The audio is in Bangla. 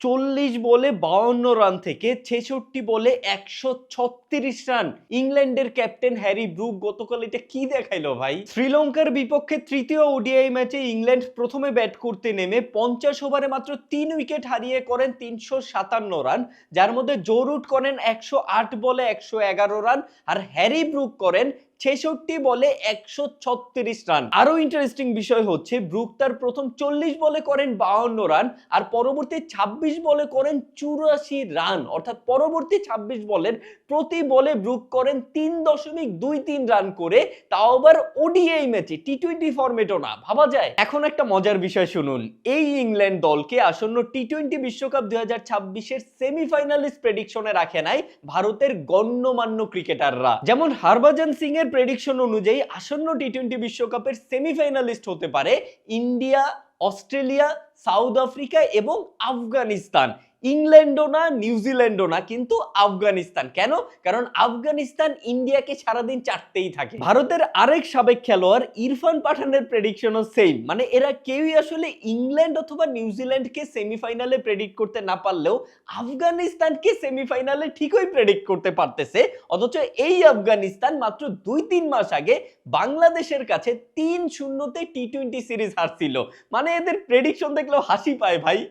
40 বলে 52 রান থেকে 66 বলে 136 রান। ইংল্যান্ডের ক্যাপ্টেন হ্যারি ব্রুক গতকাল এটা কি দেখাইলো ভাই। শ্রীলঙ্কার বিপক্ষে তৃতীয় ওডিআই ম্যাচে ইংল্যান্ড প্রথমে ব্যাট করতে নেমে 50 ওভারে মাত্র 3 উইকেট হারিয়ে করেন 357 রান, যার মধ্যে জো রুট করেন 108 বলে 111 রান আর হ্যারি ব্রুক করেন 66 বলে 136 রান। আরো ইন্টারেস্টিং বিষয় হচ্ছে ব্রুক তার প্রথম 40 বলে করেন 52 রান আর পরবর্তী 26 বলে করেন 84 রান, অর্থাৎ পরবর্তী 26 বলের প্রতি বলে ব্রুক করেন 3.23 রান করে, তাও আবার ওডিআই ম্যাচে, টি-20 ফরম্যাটও না। ভাবা যায়। এখন একটা মজার বিষয় শুনুন, এই ইংল্যান্ড দলকে আসন্ন টি-20 বিশ্বকাপ 2026 এর সেমিফাইনালিস্ট প্রেডিকশনে রাখে নাই ভারতের গণ্যমান্য ক্রিকেটাররা। যেমন হরভজন সিং এর প্রেডিকশন অনুযায়ী আসন্ন টি-20 বিশ্বকাপের সেমিফাইনালিস্ট হতে পারে ইন্ডিয়া, অস্ট্রেলিয়া, সাউথ আফ্রিকা এবং আফগানিস্তান। ইংল্যান্ডও না, নিউজিল্যান্ডও না, কিন্তু আফগানিস্তান। কেন? কারণ আফগানিস্তান ইন্ডিয়াকে সারাদিন চাটতেই থাকে। ভারতের আরেক সাবেক খেলোয়াড় ইরফান পাঠানের প্রেডিকশনও সেম, মানে এরা কেউই আসলে ইংল্যান্ড অথবা নিউজিল্যান্ডকে সেমিফাইনালে প্রেডিক্ট করতে না পারলেও আফগানিস্তানকে সেমিফাইনালে ঠিকই প্রেডিক্ট করতে পারতেছে। অথচ এই আফগানিস্তান মাত্র 2-3 মাস আগে বাংলাদেশের কাছে 3-0 তে টি-20 সিরিজ হারছিল। মানে এদের প্রেডিকশন দেখলেও হাসি পায় ভাই।